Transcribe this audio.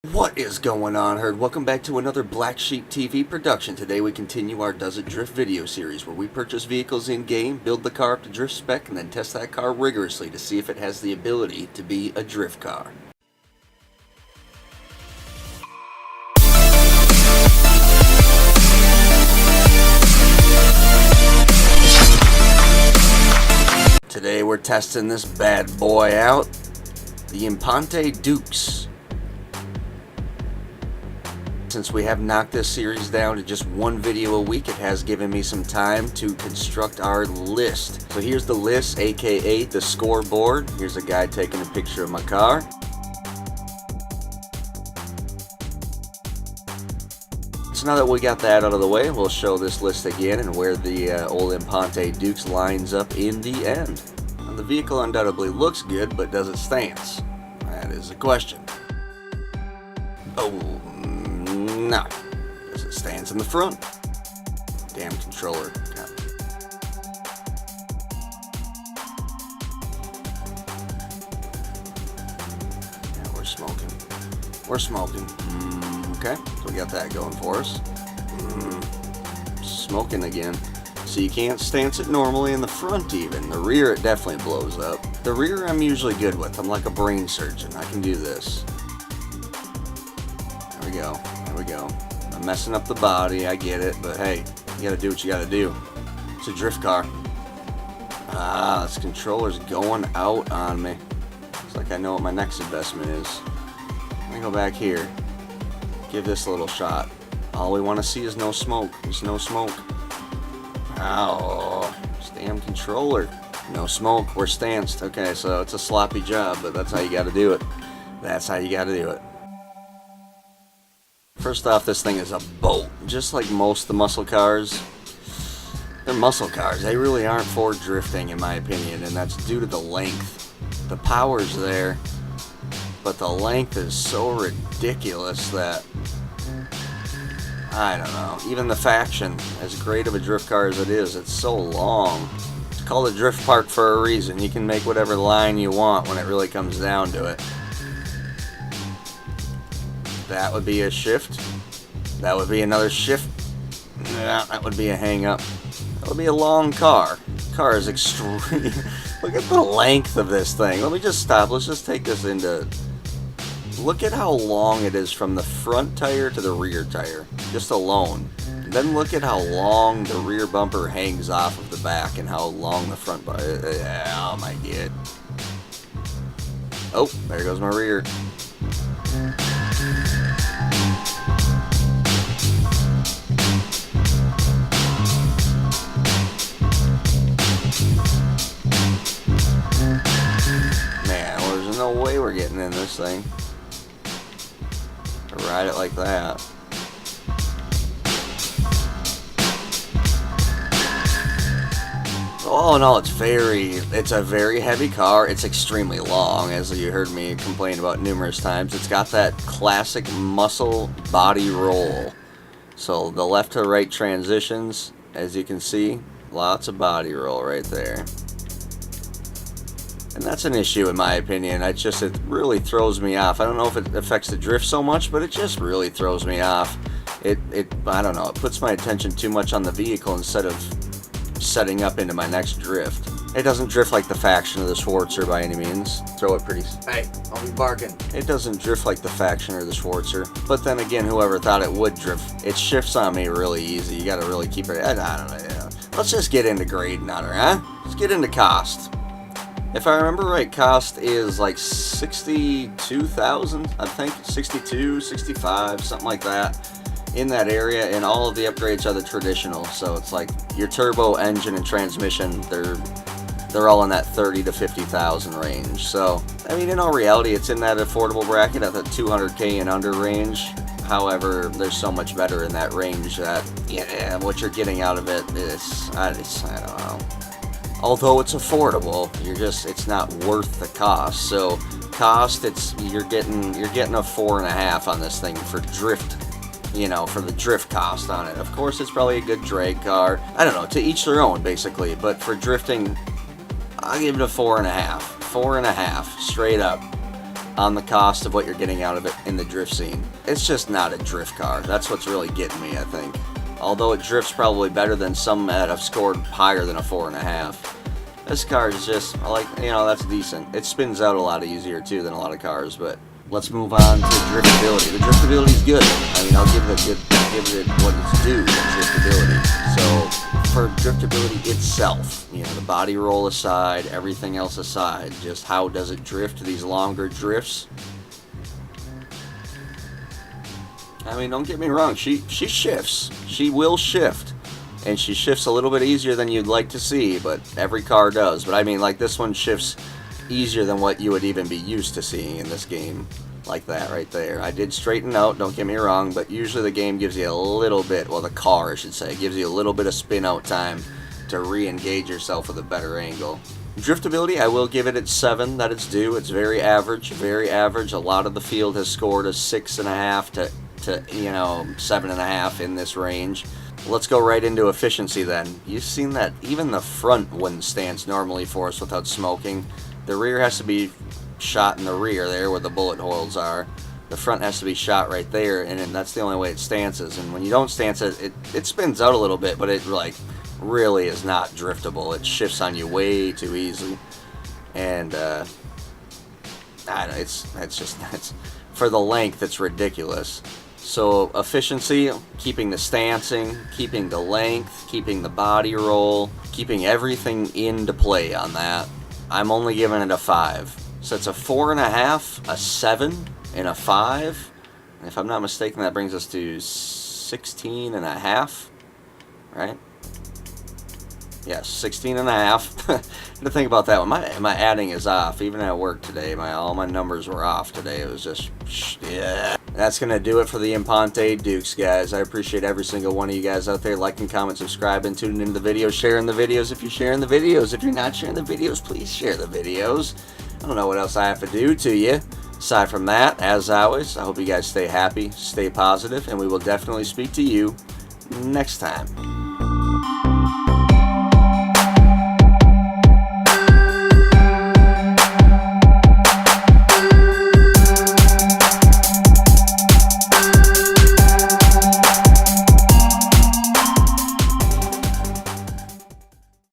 What is going on, Herd? Welcome back to another Blacksheep TV production. Today we continue our Does It Drift video series where we purchase vehicles in-game, build the car up to drift spec, and then test that car rigorously to see if it has the ability to be a drift car. Today we're testing this bad boy out, the Imponte Dukes. Since we have knocked this series down to just one video a week, it has given me some time to construct our list. So here's the list, aka the scoreboard. Here's a guy taking a picture of my car. So now that we got that out of the way, we'll show this list again and where the old Imponte Dukes lines up in the end. Now, the vehicle undoubtedly looks good, but does it stance? That is the question. Oh. No. Does it stance in the front? Damn controller. God. Yeah, we're smoking. We're smoking. Okay, so we got that going for us. Smoking again. So you can't stance it normally in the front even. The rear it definitely blows up. The rear I'm usually good with. I'm like a brain surgeon. I can do this. There we go. There we go. I'm messing up the body, I get it, but hey, you gotta do what you gotta do. It's a drift car. Ah, this controller's going out on me. It's like I know what my next investment is. Let me go back here. Give this a little shot. All we want to see is no smoke. There's no smoke. Ow. This damn controller. No smoke. We're stanced. Okay, so it's a sloppy job, but that's how you gotta do it. That's how you gotta do it. First off, this thing is a boat. Just like most of the muscle cars, they're muscle cars. They really aren't for drifting, in my opinion, and that's due to the length. The power's there, but the length is so ridiculous that, I don't know. Even the Faction, as great of a drift car as it is, it's so long. It's called a drift park for a reason. You can make whatever line you want when it really comes down to it. That would be a shift. That would be another shift. Yeah, that would be a hang up. That would be a long car. Car is extreme. Look at the length of this thing. Let me just stop. Let's just take this into... Look at how long it is from the front tire to the rear tire. Just alone. And then look at how long the rear bumper hangs off of the back and how long the front bumper... Oh my god. Oh, there goes my rear. Man, there's no way we're getting in this thing. To ride it like that. All in all, it's a very heavy car. It's extremely long, as you heard me complain about numerous times. It's got that classic muscle body roll. So the left to right transitions, as you can see, lots of body roll right there. And that's an issue in my opinion. It really throws me off. I don't know if it affects the drift so much, but it just really throws me off. I don't know, it puts my attention too much on the vehicle instead of setting up into my next drift. It doesn't drift like the Faction or the Schwarzer by any means. Throw it pretty... Hey, I'll be barking. It doesn't drift like the Faction or the Schwarzer. But then again, whoever thought it would drift, it shifts on me really easy. You gotta really keep it... I don't know, yeah. Let's just get into grading on her, huh? Let's get into cost. If I remember right, cost is like 62,000, I think. 62, 65, something like that. In that area, and all of the upgrades are the traditional, so it's like your turbo, engine, and transmission, they're all in that 30 to 50,000 range. So I mean, in all reality, it's in that affordable bracket at the 200k and under range. However, there's so much better in that range that, yeah, what you're getting out of it is, I don't know. Although it's affordable, it's not worth the cost. So cost, you're getting a 4.5 on this thing for drift. For the drift cost on it. Of course, it's probably a good drag car. I don't know, to each their own, basically. But for drifting, I'll give it a 4.5. 4.5, straight up. on the cost of what you're getting out of it in the drift scene. It's just not a drift car. That's what's really getting me, I think. Although it drifts probably better than some that have scored higher than a 4.5. This car is just, that's decent. It spins out a lot easier too than a lot of cars, but let's move on to driftability. The driftability is good. I mean, I'll give it what it's due, the driftability. So for driftability itself, the body roll aside, everything else aside, just how does it drift these longer drifts? I mean, don't get me wrong, she shifts. She will shift. And she shifts a little bit easier than you'd like to see, but every car does. But I mean, like, this one shifts easier than what you would even be used to seeing in this game. Like that right there. I did straighten out, don't get me wrong, but usually the game gives you a little bit, well, the car, I should say, gives you a little bit of spin out time to re-engage yourself with a better angle. Driftability, I will give it its 7 that it's due. It's very average, very average. A lot of the field has scored a 6.5 to 7.5 in this range. Let's go right into efficiency then. You've seen that even the front wouldn't stance normally for us without smoking. The rear has to be shot in the rear there where the bullet holes are. The front has to be shot right there, and that's the only way it stances. And when you don't stance it, it spins out a little bit, but it really is not driftable. It shifts on you way too easy. And I don't know, it's for the length, it's ridiculous. So efficiency, keeping the stancing, keeping the length, keeping the body roll, keeping everything into play on that. I'm only giving it a 5. So it's a 4.5, a 7, and a 5. And if I'm not mistaken, that brings us to 16.5, right? Yes, 16.5. To think about that one, my adding is off. Even at work today, all my numbers were off today. It was just, yeah. That's going to do it for the Imponte Dukes, guys. I appreciate every single one of you guys out there liking, comment, subscribing, tuning into the videos, sharing the videos if you're sharing the videos. If you're not sharing the videos, please share the videos. I don't know what else I have to do to you. Aside from that, as always, I hope you guys stay happy, stay positive, and we will definitely speak to you next time.